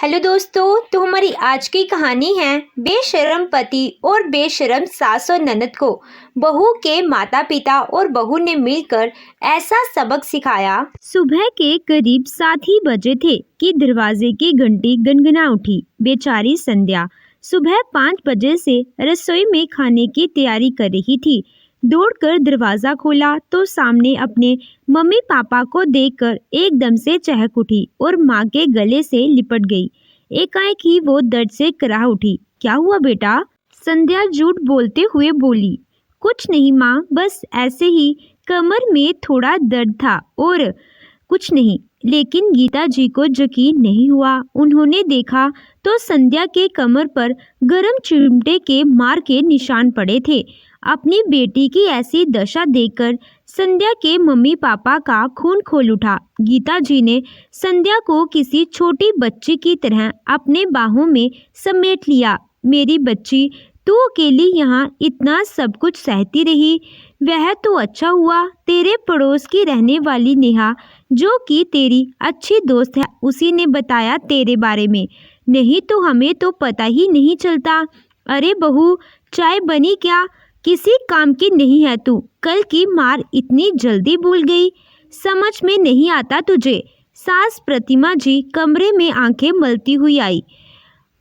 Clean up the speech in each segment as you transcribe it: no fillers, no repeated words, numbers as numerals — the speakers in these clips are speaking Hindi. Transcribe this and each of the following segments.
हेलो दोस्तों, तो हमारी आज की कहानी है बेशर्म पति और बेशर्म सास और ननद को बहू के माता पिता और बहू ने मिलकर ऐसा सबक सिखाया। सुबह के करीब 7 ही बजे थे कि दरवाजे की घंटी गनगना उठी। बेचारी संध्या सुबह 5 बजे से रसोई में खाने की तैयारी कर रही थी। दौड़कर दरवाजा खोला तो सामने अपने मम्मी पापा को देखकर एकदम से चहक उठी और माँ के गले से लिपट गई। एकाएक ही वो दर्द से कराह उठी। क्या हुआ बेटा? संध्या झूठ बोलते हुए बोली। कुछ नहीं माँ, बस ऐसे ही कमर में थोड़ा दर्द था और कुछ नहीं। लेकिन गीता जी को यकीन नहीं हुआ। उन्होंने देखा तो संध्या के कमर पर गरम चिमटे के मार के निशान पड़े थे। अपनी बेटी की ऐसी दशा देखकर संध्या के मम्मी पापा का खून खोल उठा। गीता जी ने संध्या को किसी छोटी बच्ची की तरह अपने बाहों में समेट लिया। मेरी बच्ची, तू अकेली यहाँ इतना सब कुछ सहती रही। वह तो अच्छा हुआ तेरे पड़ोस की रहने वाली नेहा, जो कि तेरी अच्छी दोस्त है, उसी ने बताया तेरे बारे में। नहीं तो हमें तो पता ही नहीं चलता। अरे बहू, चाय बनी क्या? किसी काम की नहीं है तू। कल की मार इतनी जल्दी भूल गई, समझ में नहीं आता तुझे। सास प्रतिमा जी कमरे में आंखें मलती हुई आई।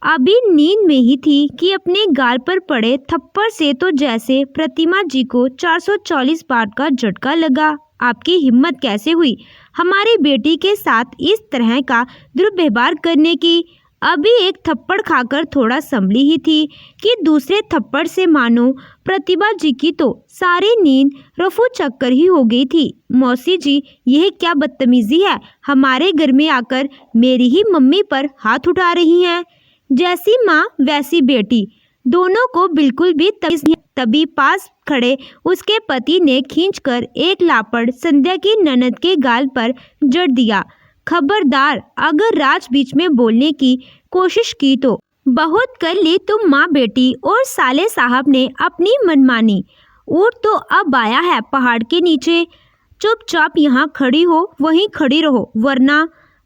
अभी नींद में ही थी कि अपने गाल पर पड़े थप्पड़ से तो जैसे प्रतिमा जी को 440 वाट का झटका लगा। आपकी हिम्मत कैसे हुई हमारी बेटी के साथ इस तरह का दुर्व्यवहार करने की? अभी एक थप्पड़ खाकर थोड़ा संभली ही थी कि दूसरे थप्पड़ से मानो प्रतिभा जी की तो सारी नींद रफू चक्कर ही हो गई थी। मौसी जी, यह क्या बदतमीजी है? हमारे घर में आकर मेरी ही मम्मी पर हाथ उठा रही हैं। जैसी माँ वैसी बेटी, दोनों को बिल्कुल भी तमीज नहीं। तभी पास खड़े उसके पति ने खींचकर एक लापड़ संध्या की ननद के गाल पर जड़ दिया। खबरदार, अगर राज बीच में बोलने की कोशिश की तो बहुत कर ली तुम माँ बेटी। और साले साहब ने अपनी मनमानी। ऊँट तो अब आया है पहाड़ के नीचे। चुपचाप यहाँ खड़ी हो, वहीं खड़ी रहो, वरना।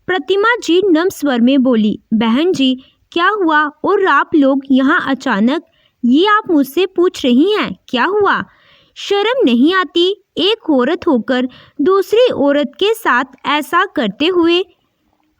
प्रतिमा जी नम स्वर में बोली। बहन जी, क्या हुआ? और आप लोग यहाँ अचानक? ये आप मुझसे पूछ रही हैं, क्या हुआ? शर्म नहीं आती एक औरत होकर दूसरी औरत के साथ ऐसा करते हुए?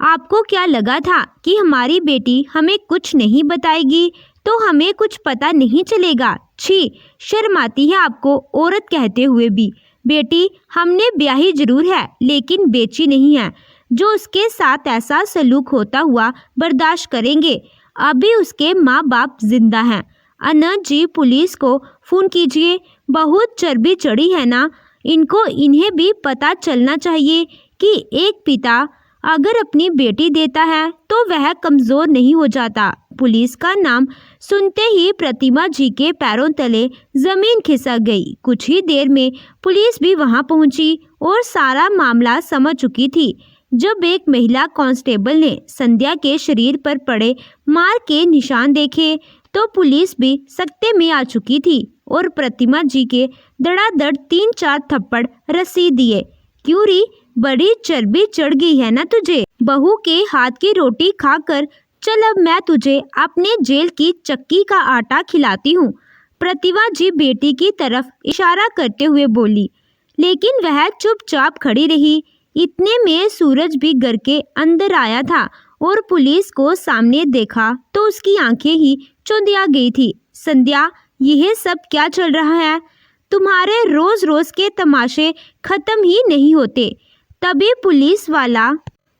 आपको क्या लगा था कि हमारी बेटी हमें कुछ नहीं बताएगी तो हमें कुछ पता नहीं चलेगा? छी, शर्म आती है आपको औरत कहते हुए भी। बेटी हमने ब्याही जरूर है लेकिन बेची नहीं है। जो उसके साथ ऐसा सलूक होता हुआ बर्दाश्त करेंगे। अभी उसके माँ बाप जिंदा हैं। अनंत जी, पुलिस को फ़ोन कीजिए। बहुत चर्बी चढ़ी है ना इनको। इन्हें भी पता चलना चाहिए कि एक पिता अगर अपनी बेटी देता है तो वह कमज़ोर नहीं हो जाता। पुलिस का नाम सुनते ही प्रतिमा जी के पैरों तले ज़मीन खिसक गई। कुछ ही देर में पुलिस भी वहां पहुंची और सारा मामला समझ चुकी थी। जब एक महिला कांस्टेबल ने संध्या के शरीर पर पड़े मार के निशान देखे तो पुलिस भी सख्ते में आ चुकी थी और प्रतिमा जी के धड़ाधड़ 3-4 थप्पड़ रसीद दिए। क्यों री, बड़ी चर्बी चढ़ गई है ना तुझे? बहू के हाथ की रोटी खाकर चल, अब मैं तुझे अपने जेल की चक्की का आटा खिलाती हूँ। प्रतिभा जी बेटी की तरफ इशारा करते हुए बोली। लेकिन वह चुपचाप खड़ी रही। इतने में सूरज भी घर के अंदर आया था और पुलिस को सामने देखा तो उसकी आंखें ही चौंधिया गई थी। संध्या, यह सब क्या चल रहा है? तुम्हारे रोज रोज के तमाशे खत्म ही नहीं होते। तभी पुलिस वाला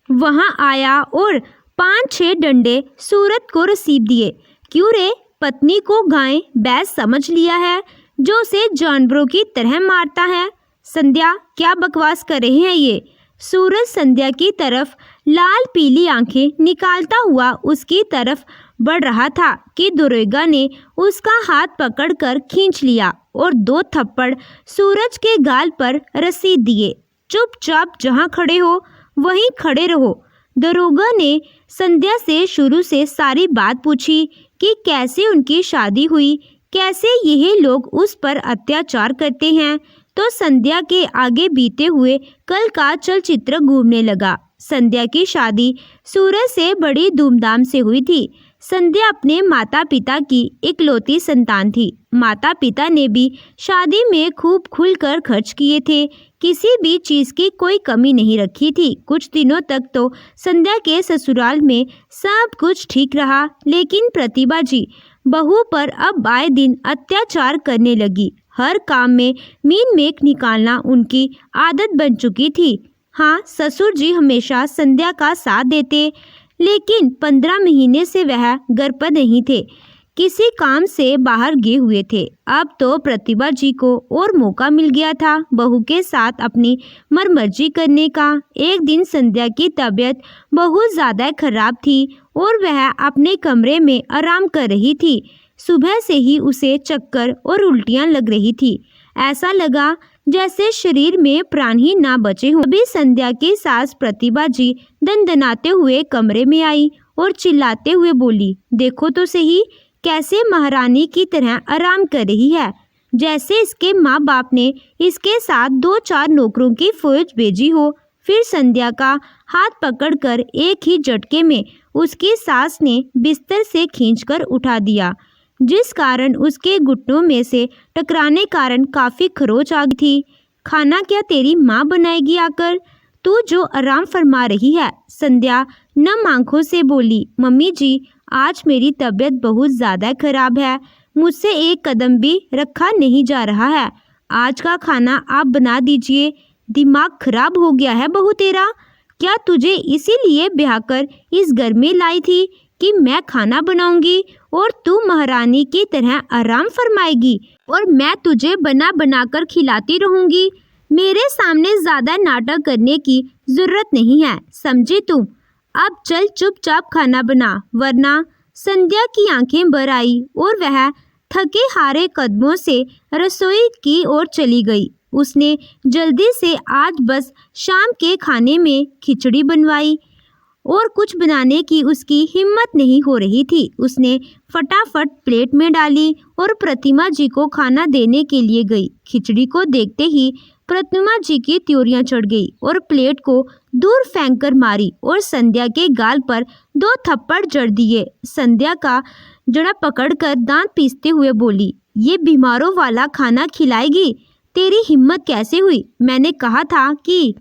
वहां आया और 5-6 डंडे सूरज को रसीद दिए। क्यों रे, पत्नी को गाय बैल समझ लिया है जो उसे जानवरों की तरह मारता है? संध्या, क्या बकवास कर रहे हैं ये? सूरज संध्या की तरफ लाल पीली आंखें निकालता हुआ उसकी तरफ बढ़ रहा था कि दरोगा ने उसका हाथ पकड़कर खींच लिया और 2 थप्पड़ सूरज के गाल पर रसीद दिए। चुपचाप जहां खड़े हो वहीं खड़े रहो। दरोगा ने संध्या से शुरू से सारी बात पूछी कि कैसे उनकी शादी हुई, कैसे यह लोग उस पर अत्याचार करते हैं। तो संध्या के आगे बीते हुए कल का चलचित्र घूमने लगा। संध्या की शादी सूरज से बड़ी धूमधाम से हुई थी। संध्या अपने माता पिता की इकलौती संतान थी। माता पिता ने भी शादी में खूब खुलकर खर्च किए थे। किसी भी चीज़ की कोई कमी नहीं रखी थी। कुछ दिनों तक तो संध्या के ससुराल में सब कुछ ठीक रहा, लेकिन प्रतिभा जी बहू पर अब आए दिन अत्याचार करने लगी। हर काम में मीन मेख निकालना उनकी आदत बन चुकी थी। हाँ, ससुर जी हमेशा संध्या का साथ देते, लेकिन 15 महीने से वह घर पर नहीं थे, किसी काम से बाहर गए हुए थे। अब तो प्रतिभा जी को और मौका मिल गया था बहू के साथ अपनी मनमर्जी करने का। एक दिन संध्या की तबीयत बहुत ज़्यादा खराब थी और वह अपने कमरे में आराम कर रही थी। सुबह से ही उसे चक्कर और उल्टियाँ लग रही थी। ऐसा लगा जैसे शरीर में प्राण ही ना बचे हों। अभी संध्या की सास प्रतिभा जी दनदनाते हुए कमरे में आई और चिल्लाते हुए बोली, देखो तो सही कैसे महारानी की तरह आराम कर रही है, जैसे इसके माँ बाप ने इसके साथ 2-4 नौकरों की फौज भेजी हो। फिर संध्या का हाथ पकड़कर एक ही झटके में उसकी सास ने बिस्तर से खींचकर उठा दिया, जिस कारण उसके घुटनों में से टकराने कारण काफ़ी खरोच आ गई थी। खाना क्या तेरी माँ बनाएगी आकर, तू जो आराम फरमा रही है। संध्या नम आंखों से बोली, मम्मी जी आज मेरी तबीयत बहुत ज़्यादा खराब है, मुझसे एक कदम भी रखा नहीं जा रहा है। आज का खाना आप बना दीजिए। दिमाग खराब हो गया है बहू तेरा? क्या तुझे इसीलिए ब्याह कर इस घर में लाई थी कि मैं खाना बनाऊंगी और तू महारानी की तरह आराम फरमाएगी और मैं तुझे बना बना कर खिलाती रहूंगी? मेरे सामने ज़्यादा नाटक करने की ज़रूरत नहीं है, समझी तू? अब चल चुपचाप खाना बना, वरना। संध्या की आंखें भर आई और वह थके हारे कदमों से रसोई की ओर चली गई। उसने जल्दी से आज बस शाम के खाने में खिचड़ी बनवाई और कुछ बनाने की उसकी हिम्मत नहीं हो रही थी। उसने फटाफट प्लेट में डाली और प्रतिमा जी को खाना देने के लिए गई। खिचड़ी को देखते ही प्रतिमा जी की त्योरियां चढ़ गई और प्लेट को दूर फेंक कर मारी और संध्या के गाल पर 2 थप्पड़ जड़ दिए। संध्या का जड़ा पकड़कर दांत पीसते हुए बोली, ये बीमारों वाला खाना खिलाएगी? तेरी हिम्मत कैसे हुई? मैंने कहा था कि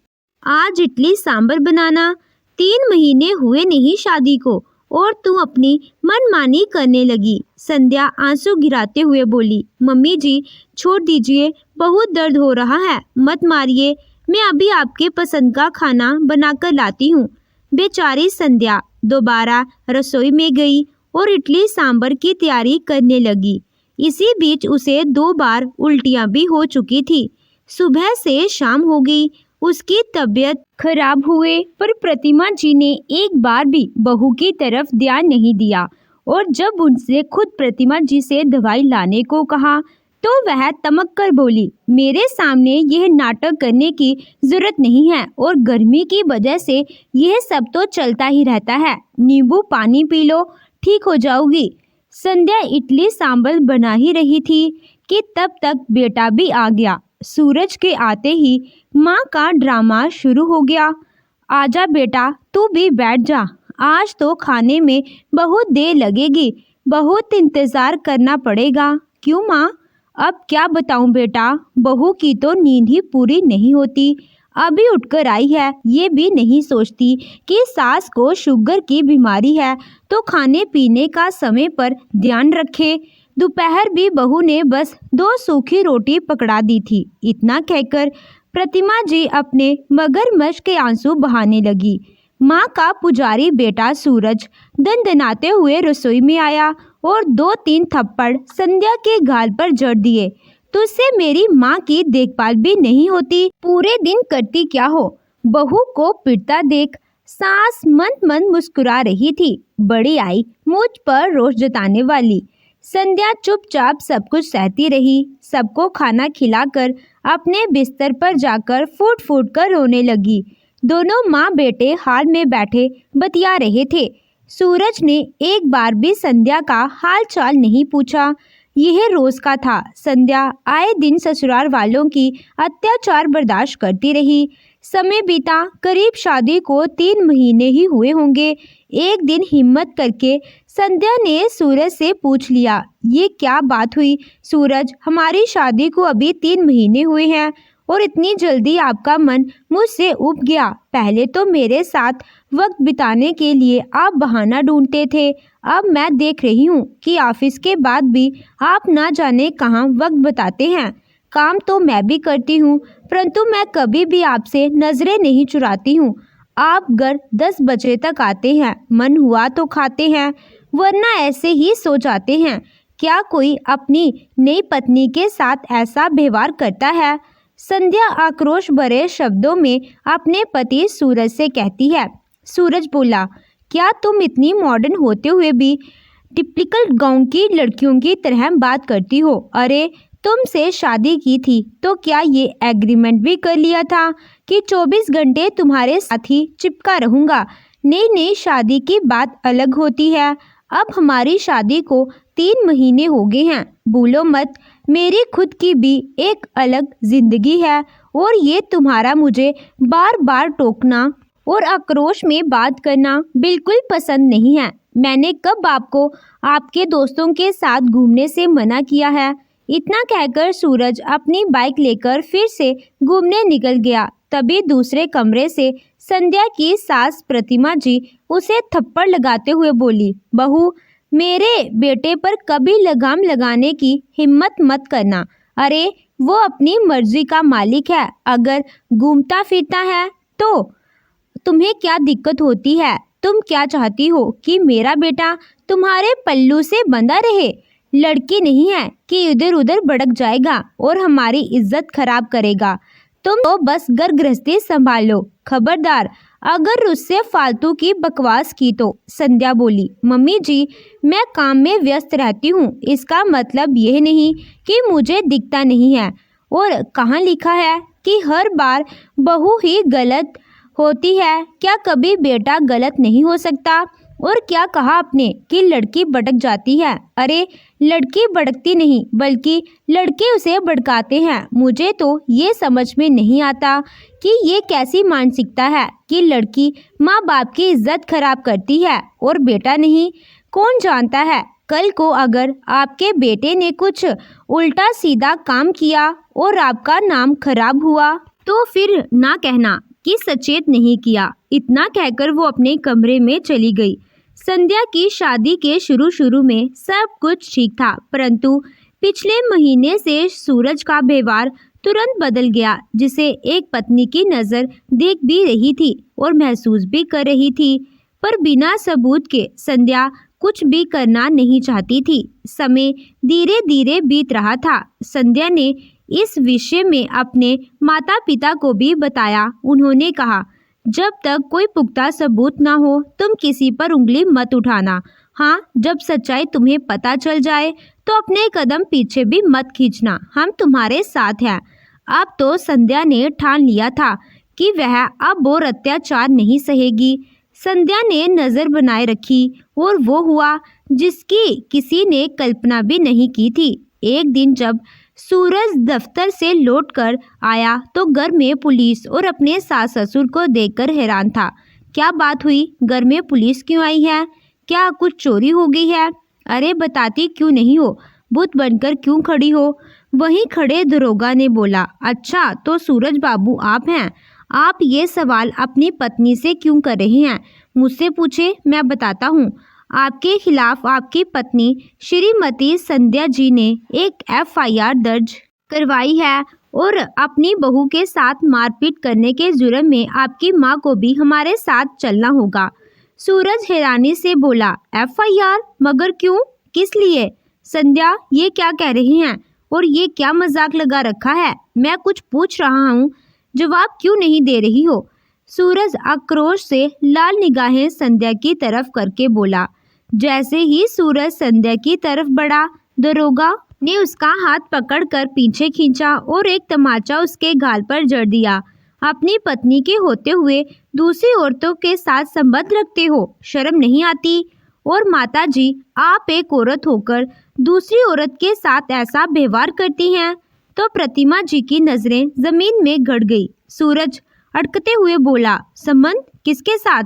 आज इडली सांभर बनाना। 3 महीने हुए नहीं शादी को और तू अपनी मनमानी करने लगी। संध्या आंसू गिराते हुए बोली, मम्मी जी छोड़ दीजिए, बहुत दर्द हो रहा है, मत मारिए, मैं अभी आपके पसंद का खाना बनाकर लाती हूँ। बेचारी संध्या दोबारा रसोई में गई और इडली सांभर की तैयारी करने लगी। इसी बीच उसे 2 बार उल्टियाँ भी हो चुकी थी। सुबह से शाम हो गई, उसकी तबीयत खराब हुए पर प्रतिमा जी ने एक बार भी बहू की तरफ ध्यान नहीं दिया और जब उनसे खुद प्रतिमा जी से दवाई लाने को कहा तो वह तमक कर बोली, मेरे सामने यह नाटक करने की जरूरत नहीं है और गर्मी की वजह से यह सब तो चलता ही रहता है। नींबू पानी पी लो, ठीक हो जाओगी। संध्या इडली सांभर बना ही रही थी कि तब तक बेटा भी आ गया। सूरज के आते ही माँ का ड्रामा शुरू हो गया। आजा बेटा, तू भी बैठ जा, आज तो खाने में बहुत देर लगेगी, बहुत इंतज़ार करना पड़ेगा। क्यों माँ? अब क्या बताऊं बेटा, बहू की तो नींद ही पूरी नहीं होती। अभी उठकर आई है, ये भी नहीं सोचती कि सास को शुगर की बीमारी है तो खाने पीने का समय पर ध्यान रखे। दोपहर भी बहू ने बस 2 सूखी रोटी पकड़ा दी थी। इतना कहकर प्रतिमा जी अपने मगरमच्छ के आंसू बहाने लगी। माँ का पुजारी बेटा सूरज दनदनाते हुए रसोई में आया और 2-3 थप्पड़ संध्या के गाल पर जड़ दिए। तुझसे मेरी माँ की देखभाल भी नहीं होती, पूरे दिन करती क्या हो? बहू को पिटता देख सास मन मन मुस्कुरा रही थी। बड़ी आई मुझ पर रोष जताने वाली। संध्या चुपचाप सब कुछ सहती रही। सबको खाना खिलाकर अपने बिस्तर पर जाकर फूट फूट कर रोने लगी। दोनों माँ बेटे हाल में बैठे बतिया रहे थे। सूरज ने एक बार भी संध्या का हाल चाल नहीं पूछा। यह रोज का था। संध्या आए दिन ससुराल वालों की अत्याचार बर्दाश्त करती रही। समय बीता, करीब शादी को 3 महीने ही हुए होंगे। एक दिन हिम्मत करके संध्या ने सूरज से पूछ लिया, ये क्या बात हुई सूरज, हमारी शादी को अभी 3 महीने हुए हैं और इतनी जल्दी आपका मन मुझसे उब गया। पहले तो मेरे साथ वक्त बिताने के लिए आप बहाना ढूंढते थे, अब मैं देख रही हूँ कि ऑफिस के बाद भी आप ना जाने कहाँ वक्त बिताते हैं। काम तो मैं भी करती हूँ, परंतु मैं कभी भी आपसे नजरें नहीं चुराती हूँ। आप घर 10 बजे तक आते हैं, मन हुआ तो खाते हैं, वरना ऐसे ही सो जाते हैं। क्या कोई अपनी नई पत्नी के साथ ऐसा व्यवहार करता है? संध्या आक्रोश भरे शब्दों में अपने पति सूरज से कहती है। सूरज बोला, क्या तुम इतनी मॉडर्न होते हुए भी टिपिकल गांव की लड़कियों की तरह बात करती हो? अरे तुमसे शादी की थी तो क्या ये एग्रीमेंट भी कर लिया था कि 24 घंटे तुम्हारे साथ ही चिपका रहूँगा? नई नई शादी की बात अलग होती है। अब हमारी शादी को 3 महीने हो गए हैं, भूलो मत, मेरी खुद की भी एक अलग जिंदगी है और ये तुम्हारा मुझे बार बार टोकना और आक्रोश में बात करना बिल्कुल पसंद नहीं है। मैंने कब आपको आपके दोस्तों के साथ घूमने से मना किया है? इतना कहकर सूरज अपनी बाइक लेकर फिर से घूमने निकल गया। तभी दूसरे कमरे से संध्या की सास प्रतिमा जी उसे थप्पड़ लगाते हुए बोली, बहू, मेरे बेटे पर कभी लगाम लगाने की हिम्मत मत करना। अरे वो अपनी मर्जी का मालिक है, अगर घूमता फिरता है तो तुम्हें क्या दिक्कत होती है? तुम क्या चाहती हो कि मेरा बेटा तुम्हारे पल्लू से बंधा रहे? लड़की नहीं है कि इधर उधर भड़क जाएगा और हमारी इज्जत खराब करेगा। तुम तो बस घर गृहस्थी संभाल लो। खबरदार अगर उससे फालतू की बकवास की तो। संध्या बोली, मम्मी जी, मैं काम में व्यस्त रहती हूँ, इसका मतलब यह नहीं कि मुझे दिखता नहीं है। और कहाँ लिखा है कि हर बार बहू ही गलत होती है? क्या कभी बेटा गलत नहीं हो सकता? और क्या कहा आपने कि लड़की भड़क जाती है? अरे लड़की भड़कती नहीं, बल्कि लड़के उसे भड़काते हैं। मुझे तो ये समझ में नहीं आता कि ये कैसी मानसिकता है कि लड़की माँ बाप की इज्जत खराब करती है और बेटा नहीं। कौन जानता है, कल को अगर आपके बेटे ने कुछ उल्टा सीधा काम किया और आपका नाम खराब हुआ तो फिर ना कहना कि सचेत नहीं किया। इतना कहकर वो अपने कमरे में चली गई। संध्या की शादी के शुरू में सब कुछ ठीक था, परंतु पिछले महीने से सूरज का व्यवहार तुरंत बदल गया, जिसे एक पत्नी की नज़र देख भी रही थी और महसूस भी कर रही थी, पर बिना सबूत के संध्या कुछ भी करना नहीं चाहती थी। समय धीरे धीरे बीत रहा था। संध्या ने इस विषय में अपने माता पिता को भी बताया। उन्होंने कहा, जब तक कोई पुख्ता सबूत ना हो तुम किसी पर उंगली मत उठाना। हाँ, जब सच्चाई तुम्हें पता चल जाए तो अपने कदम पीछे भी मत खींचना, हम तुम्हारे साथ हैं। अब तो संध्या ने ठान लिया था कि वह अब और अत्याचार नहीं सहेगी। संध्या ने नज़र बनाए रखी और वो हुआ जिसकी किसी ने कल्पना भी नहीं की थी। एक दिन जब सूरज दफ्तर से लौटकर आया तो घर में पुलिस और अपने सास ससुर को देखकर हैरान था। क्या बात हुई, घर में पुलिस क्यों आई है? क्या कुछ चोरी हो गई है? अरे बताती क्यों नहीं हो, भूत बनकर क्यों खड़ी हो? वहीं खड़े दरोगा ने बोला, अच्छा तो सूरज बाबू आप हैं। आप ये सवाल अपनी पत्नी से क्यों कर रहे हैं? मुझसे पूछे, मैं बताता हूँ। आपके खिलाफ आपकी पत्नी श्रीमती संध्या जी ने एक FIR दर्ज करवाई है और अपनी बहू के साथ मारपीट करने के जुर्म में आपकी मां को भी हमारे साथ चलना होगा। सूरज हैरानी से बोला, FIR? मगर क्यों, किस लिए? संध्या ये क्या कह रही हैं और ये क्या मजाक लगा रखा है? मैं कुछ पूछ रहा हूँ, जवाब क्यों नहीं दे रही हो? सूरज आक्रोश से लाल निगाहें संध्या की तरफ करके बोला। जैसे ही सूरज संध्या की तरफ बढ़ा, दरोगा ने उसका हाथ पकड़कर पीछे खींचा और एक तमाचा उसके गाल पर जड़ दिया। अपनी पत्नी के होते हुए दूसरी औरतों के साथ संबंध रखते हो, शर्म नहीं आती? और माता जी, आप एक औरत होकर दूसरी औरत के साथ ऐसा व्यवहार करती हैं? तो प्रतिमा जी की नजरें जमीन में गड़ गई। सूरज अटकते हुए बोला, संबंध किसके साथ?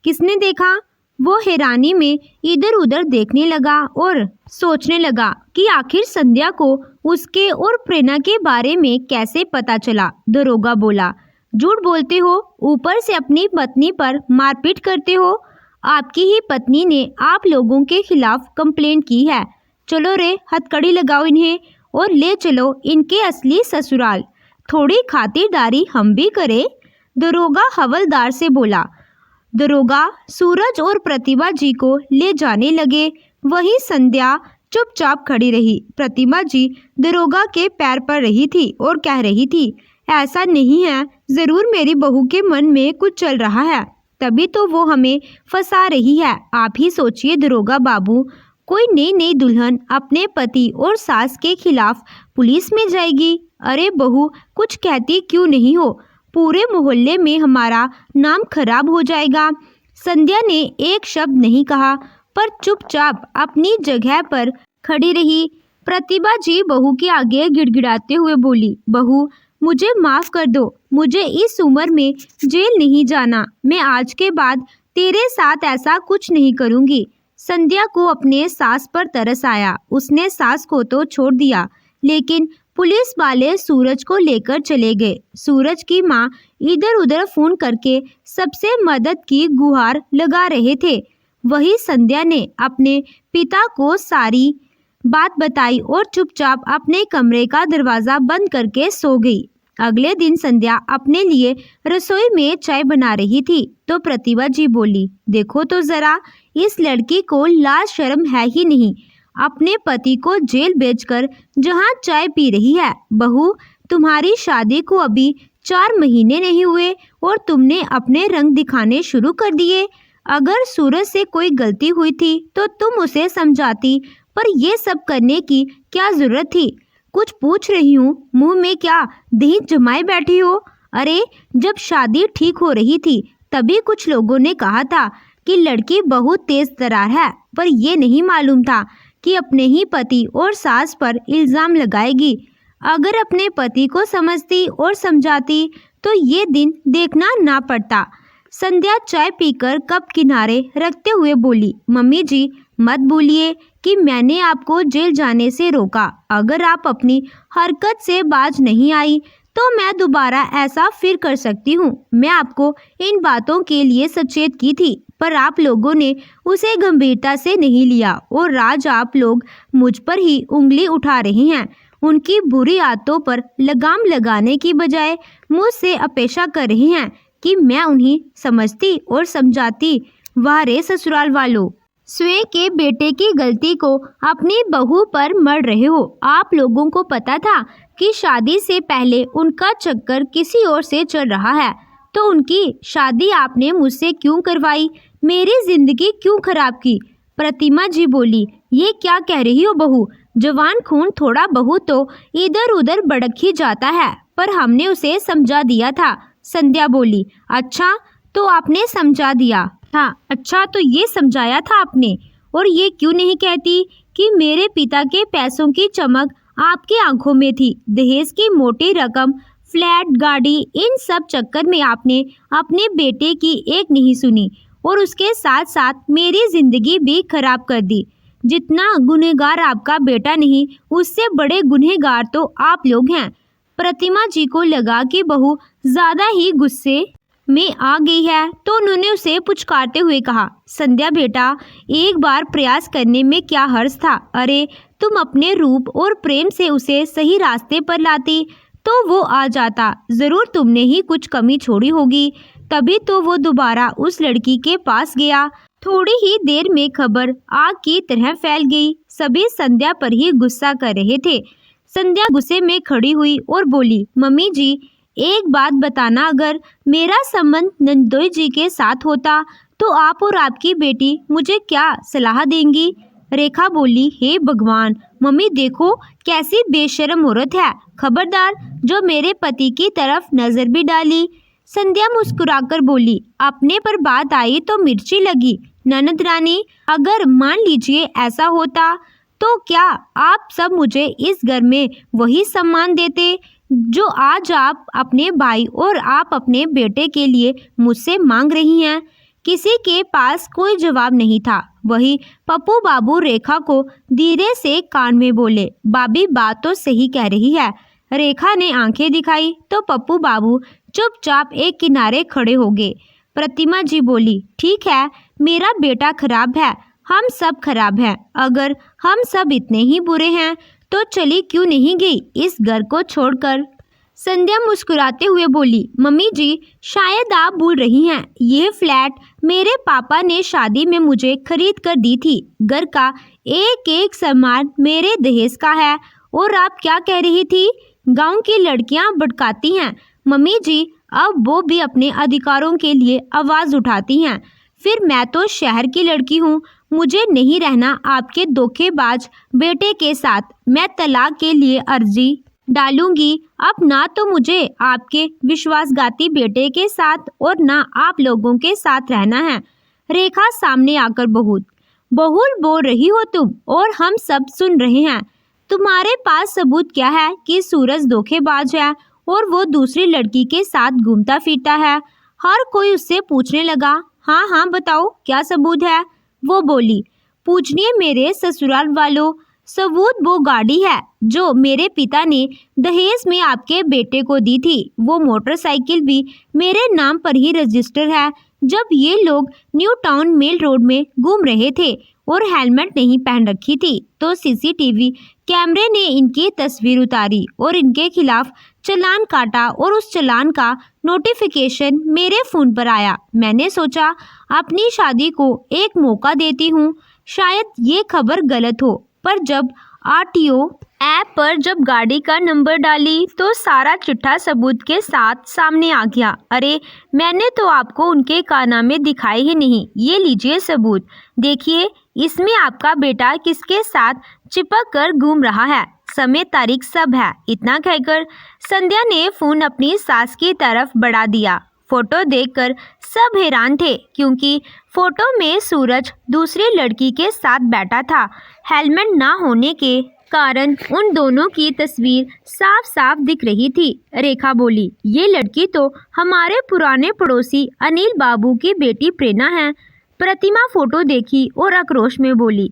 किसने देखा? वो हैरानी में इधर उधर देखने लगा और सोचने लगा कि आखिर संध्या को उसके और प्रेरणा के बारे में कैसे पता चला। दरोगा बोला, झूठ बोलते हो, ऊपर से अपनी पत्नी पर मारपीट करते हो। आपकी ही पत्नी ने आप लोगों के खिलाफ कंप्लेंट की है। चलो रे, हथकड़ी लगाओ इन्हें और ले चलो इनके असली ससुराल। थोड़ी खातिरदारी हम भी करें। दरोगा हवलदार से बोला। दरोगा सूरज और प्रतिभा जी को ले जाने लगे। वहीं संध्या चुपचाप खड़ी रही। प्रतिभा जी दरोगा के पैर पर रही थी और कह रही थी, ऐसा नहीं है, जरूर मेरी बहू के मन में कुछ चल रहा है, तभी तो वो हमें फंसा रही है। आप ही सोचिए दरोगा बाबू, कोई नई दुल्हन अपने पति और सास के खिलाफ पुलिस में जाएगी। अरे बहू, कुछ कहती क्यों नहीं हो? पूरे मोहल्ले में हमारा नाम खराब हो जाएगा। संध्या ने एक शब्द नहीं कहा, पर चुपचाप अपनी जगह पर खड़ी रही। प्रतिभा जी बहू के आगे गिड़गिड़ाते हुए बोली, बहू मुझे माफ कर दो, मुझे इस उम्र में जेल नहीं जाना। मैं आज के बाद तेरे साथ ऐसा कुछ नहीं करूंगी। संध्या को अपने सास पर तरस आया। उसने सास को तो छोड़ दिया, लेकिन पुलिस वाले सूरज को लेकर चले गए। सूरज की माँ इधर उधर फोन करके सबसे मदद की गुहार लगा रहे थे। वही संध्या ने अपने पिता को सारी बात बताई और चुपचाप अपने कमरे का दरवाजा बंद करके सो गई। अगले दिन संध्या अपने लिए रसोई में चाय बना रही थी तो प्रतिभा जी बोली, देखो तो जरा, इस लड़की को लाज शर्म है ही नहीं, अपने पति को जेल भेजकर जहां चाय पी रही है। बहू, तुम्हारी शादी को अभी 4 महीने नहीं हुए और तुमने अपने रंग दिखाने शुरू कर दिए। अगर सूरज से कोई गलती हुई थी तो तुम उसे समझाती, पर ये सब करने की क्या जरूरत थी? कुछ पूछ रही हूँ, मुंह में क्या दही जमाए बैठी हो? अरे, जब शादी ठीक हो रही थी तभी कुछ लोगों ने कहा था कि लड़की बहुत तेज तर्रार है, पर ये नहीं मालूम था कि अपने ही पति और सास पर इल्जाम लगाएगी। अगर अपने पति को समझती और समझाती तो ये दिन देखना ना पड़ता। संध्या चाय पीकर कप किनारे रखते हुए बोली, मम्मी जी मत भूलिए कि मैंने आपको जेल जाने से रोका। अगर आप अपनी हरकत से बाज नहीं आई तो मैं दोबारा ऐसा फिर कर सकती हूँ। मैं आपको इन बातों के लिए सचेत की थी, पर आप लोगों ने उसे गंभीरता से नहीं लिया और आज आप लोग मुझ पर ही उंगली उठा रहे हैं। उनकी बुरी आदतों पर लगाम लगाने की बजाय मुझसे अपेक्षा कर रहे हैं कि मैं उन्हें समझती और समझाती। वाह रे ससुराल वालों, स्वयं के बेटे की गलती को अपनी बहू पर मर रहे हो। आप लोगों को पता था कि शादी से पहले उनका चक्कर किसी और से चल रहा है, तो उनकी शादी आपने मुझसे क्यों करवाई? मेरी जिंदगी क्यों खराब की? प्रतिमा जी बोली, ये क्या कह रही हो बहू? जवान खून थोड़ा बहुत तो इधर उधर भड़क ही जाता है, पर हमने उसे समझा दिया था। संध्या बोली, अच्छा तो आपने समझा दिया था? अच्छा तो ये समझाया था आपने, और ये क्यों नहीं कहती कि मेरे पिता के पैसों की चमक आपकी आंखों में थी? दहेज की मोटी रकम, फ्लैट, गाड़ी, इन सब चक्कर में आपने अपने बेटे की एक नहीं सुनी और उसके साथ साथ मेरी जिंदगी भी खराब कर दी। जितना गुनहगार आपका बेटा नहीं, उससे बड़े गुनहगार तो आप लोग हैं। प्रतिमा जी को लगा कि बहू ज्यादा ही गुस्से में आ गई है, तो उन्होंने उसे पुचकारते हुए कहा, संध्या बेटा, एक बार प्रयास करने में क्या हर्ज था? अरे, तुम अपने रूप और प्रेम से उसे सही रास्ते पर लाती तो वो आ जाता। जरूर तुमने ही कुछ कमी छोड़ी होगी, तभी तो वो दोबारा उस लड़की के पास गया। थोड़ी ही देर में खबर आग की तरह फैल गई। सभी संध्या पर ही गुस्सा कर रहे थे। संध्या गुस्से में खड़ी हुई और बोली, मम्मी जी एक बात बताना, अगर मेरा संबंध नंदोई जी के साथ होता तो आप और आपकी बेटी मुझे क्या सलाह देंगी? रेखा बोली, हे भगवान, मम्मी देखो कैसी बेशर्म औरत है, खबरदार जो मेरे पति की तरफ नजर भी डाली। संध्या मुस्कुराकर बोली, अपने पर बात आई तो मिर्ची लगी। ननद रानी, अगर मान लीजिए ऐसा होता तो क्या आप सब मुझे इस घर में वही सम्मान देते जो आज आप अपने भाई और आप अपने बेटे के लिए मुझसे मांग रही हैं? किसी के पास कोई जवाब नहीं था। वही पप्पू बाबू रेखा को धीरे से कान में बोले, भाभी बात तो सही कह रही है। रेखा ने आंखें दिखाई तो पप्पू बाबू चुपचाप एक किनारे खड़े हो गए। प्रतिमा जी बोली, ठीक है, मेरा बेटा खराब है, हम सब खराब हैं। अगर हम सब इतने ही बुरे हैं तो चली क्यों नहीं गई इस घर को छोड़कर। संध्या मुस्कुराते हुए बोली, मम्मी जी शायद आप भूल रही हैं, यह फ्लैट मेरे पापा ने शादी में मुझे खरीद कर दी थी। घर का एक एक सामान मेरे दहेज का है। और आप क्या कह रही थी? गांव की लड़कियां भटकाती हैं। मम्मी जी अब वो भी अपने अधिकारों के लिए आवाज़ उठाती हैं। फिर मैं तो शहर की लड़की हूँ, मुझे नहीं रहना आपके धोखेबाज बेटे के साथ। मैं तलाक के लिए अर्जी डालूंगी। अब ना तो मुझे आपके विश्वासघाती बेटे के साथ और ना आप लोगों के साथ रहना है। रेखा सामने आकर बहुत बहुल बोल रही हो तुम, और हम सब सुन रहे हैं। तुम्हारे पास सबूत क्या है कि सूरज धोखेबाज है और वो दूसरी लड़की के साथ घूमता फिरता है? हर कोई उससे पूछने लगा। हाँ हाँ बताओ क्या सबूत है? वो बोली, पूछनिए मेरे ससुराल वालों, सबूत वो गाड़ी है जो मेरे पिता ने दहेज में आपके बेटे को दी थी। वो मोटरसाइकिल भी मेरे नाम पर ही रजिस्टर है। जब ये लोग न्यू टाउन मेल रोड में घूम रहे थे और हेलमेट नहीं पहन रखी थी तो सीसीटीवी कैमरे ने इनकी तस्वीर उतारी और इनके खिलाफ चालान काटा और उस चालान का नोटिफिकेशन मेरे फ़ोन पर आया। मैंने सोचा अपनी शादी को एक मौका देती हूँ, शायद ये खबर गलत हो। पर जब आरटीओ ऐप पर जब गाड़ी का नंबर डाली तो सारा चिट्ठा सबूत के साथ सामने आ गया। अरे मैंने तो आपको उनके कारनामे दिखाए ही नहीं, ये लीजिए सबूत, देखिए इसमें आपका बेटा किसके साथ चिपक कर घूम रहा है, समय तारीख सब है। इतना कहकर संध्या ने फ़ोन अपनी सास की तरफ बढ़ा दिया। फोटो देखकर सब हैरान थे क्योंकि फोटो में सूरज दूसरी लड़की के साथ बैठा था। हेलमेट ना होने के कारण उन दोनों की तस्वीर साफ साफ दिख रही थी। रेखा बोली, ये लड़की तो हमारे पुराने पड़ोसी अनिल बाबू की बेटी प्रेरणा है। प्रतिमा फोटो देखी और आक्रोश में बोली,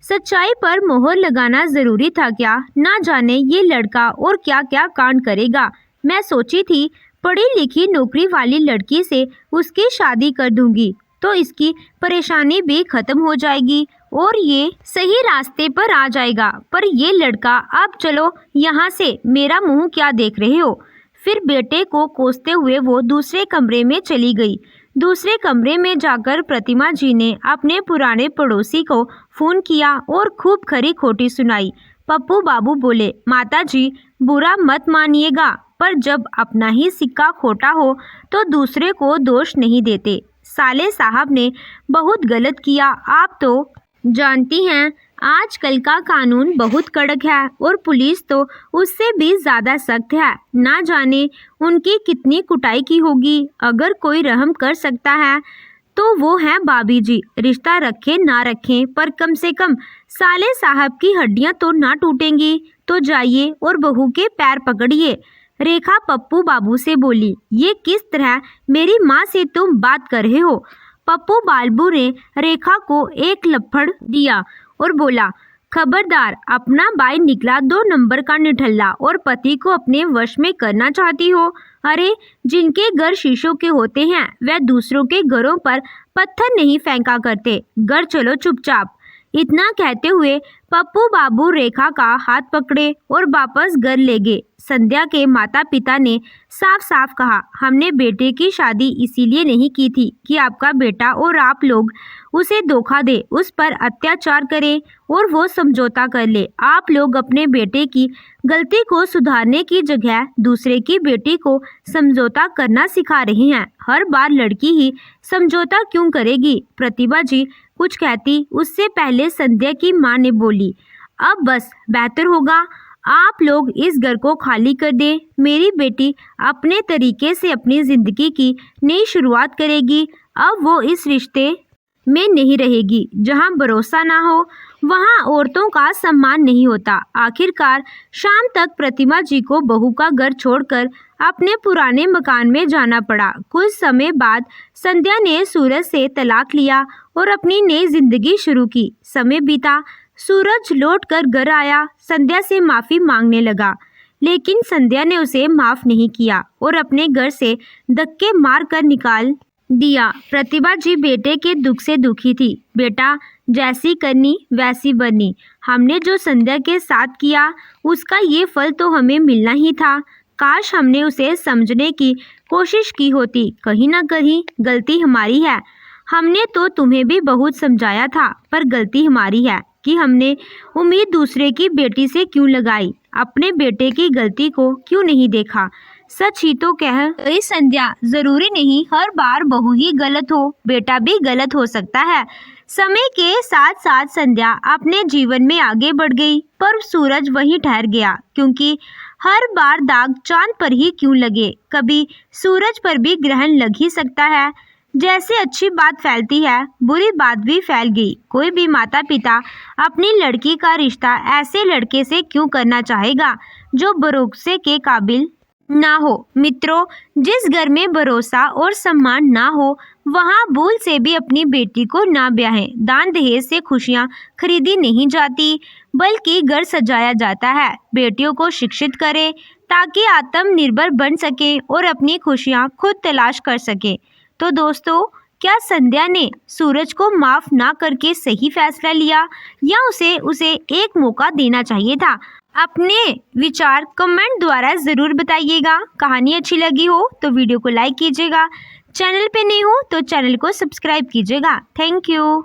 सच्चाई पर मोहर लगाना जरूरी था क्या? ना जाने ये लड़का और क्या क्या कांड करेगा। मैं सोची थी पढ़ी लिखी नौकरी वाली लड़की से उसकी शादी कर दूंगी तो इसकी परेशानी भी खत्म हो जाएगी और ये सही रास्ते पर आ जाएगा। पर ये लड़का, अब चलो यहाँ से, मेरा मुंह क्या देख रहे हो? फिर बेटे को कोसते हुए वो दूसरे कमरे में चली गई। दूसरे कमरे में जाकर प्रतिमा जी ने अपने पुराने पड़ोसी को फ़ोन किया और खूब खरी खोटी सुनाई। पप्पू बाबू बोले, माता जी बुरा मत मानिएगा, पर जब अपना ही सिक्का खोटा हो तो दूसरे को दोष नहीं देते। साले साहब ने बहुत गलत किया। आप तो जानती हैं आजकल का कानून बहुत कड़क है और पुलिस तो उससे भी ज़्यादा सख्त है। ना जाने उनकी कितनी कुटाई की होगी। अगर कोई रहम कर सकता है तो वो है भाभी जी। रिश्ता रखें ना रखें, पर कम से कम साले साहब की हड्डियां तो ना टूटेंगी। तो जाइए और बहू के पैर पकड़िए। रेखा पप्पू बाबू से बोली, ये किस तरह मेरी माँ से तुम बात कर रहे हो? पप्पू बाबू ने रेखा को एक लपड़ दिया और बोला, खबरदार, अपना भाई निकला 2 नंबर का निठल्ला और पति को अपने वश में करना चाहती हो। अरे जिनके घर शीशों के होते हैं वह दूसरों के घरों पर पत्थर नहीं फेंका करते। घर चलो चुपचाप। इतना कहते हुए पप्पू बाबू रेखा का हाथ पकड़े और वापस घर ले गए। संध्या के माता पिता ने साफ साफ कहा, हमने बेटे की शादी इसीलिए नहीं की थी कि आपका बेटा और आप लोग उसे धोखा दे, उस पर अत्याचार करें और वो समझौता कर ले। आप लोग अपने बेटे की गलती को सुधारने की जगह दूसरे की बेटी को समझौता करना सिखा रहे हैं। हर बार लड़की ही समझौता क्यों करेगी? प्रतिभा जी कुछ कहती उससे पहले संध्या की माँ ने बोली, अब बस बेहतर होगा आप लोग इस घर को खाली कर दें। मेरी बेटी अपने तरीके से अपनी ज़िंदगी की नई शुरुआत करेगी। अब वो इस रिश्ते में नहीं रहेगी। जहाँ भरोसा ना हो वहाँ औरतों का सम्मान नहीं होता। आखिरकार शाम तक प्रतिमा जी को बहू का घर छोड़कर अपने पुराने मकान में जाना पड़ा। कुछ समय बाद संध्या ने सूरज से तलाक लिया और अपनी नई जिंदगी शुरू की। समय बीता, सूरज लौटकर घर आया, संध्या से माफ़ी मांगने लगा, लेकिन संध्या ने उसे माफ़ नहीं किया और अपने घर से धक्के मारकर निकाल दिया। प्रतिभा जी बेटे के दुख से दुखी थी। बेटा, जैसी करनी वैसी बननी। हमने जो संध्या के साथ किया उसका ये फल तो हमें मिलना ही था। काश हमने उसे समझने की कोशिश की होती। कहीं ना कहीं गलती हमारी है। हमने तो तुम्हें भी बहुत समझाया था, पर गलती हमारी है कि हमने उम्मीद दूसरे की बेटी से क्यों लगाई। अपने बेटे की गलती को क्यों नहीं देखा। सच ही तो कह रही संध्या, जरूरी नहीं हर बार बहू ही गलत हो, बेटा भी गलत हो सकता है। समय के साथ साथ संध्या अपने जीवन में आगे बढ़ गई, पर सूरज वहीं ठहर गया। क्योंकि हर बार दाग चांद पर ही क्यों लगे, कभी सूरज पर भी ग्रहण लग ही सकता है। जैसे अच्छी बात फैलती है, बुरी बात भी फैल गई। कोई भी माता पिता अपनी लड़की का रिश्ता ऐसे लड़के से क्यों करना चाहेगा जो भरोसे के काबिल ना हो। मित्रों, जिस घर में भरोसा और सम्मान ना हो वहाँ भूल से भी अपनी बेटी को ना ब्याहें। दान दहेज से खुशियाँ खरीदी नहीं जाती, बल्कि घर सजाया जाता है। बेटियों को शिक्षित करें ताकि आत्मनिर्भर बन सकें और अपनी खुशियाँ खुद तलाश कर सकें। तो दोस्तों, क्या संध्या ने सूरज को माफ ना करके सही फैसला लिया, या उसे एक मौका देना चाहिए था? अपने विचार कमेंट द्वारा ज़रूर बताइएगा। कहानी अच्छी लगी हो तो वीडियो को लाइक कीजिएगा। चैनल पे नए हो तो चैनल को सब्सक्राइब कीजिएगा। Thank you.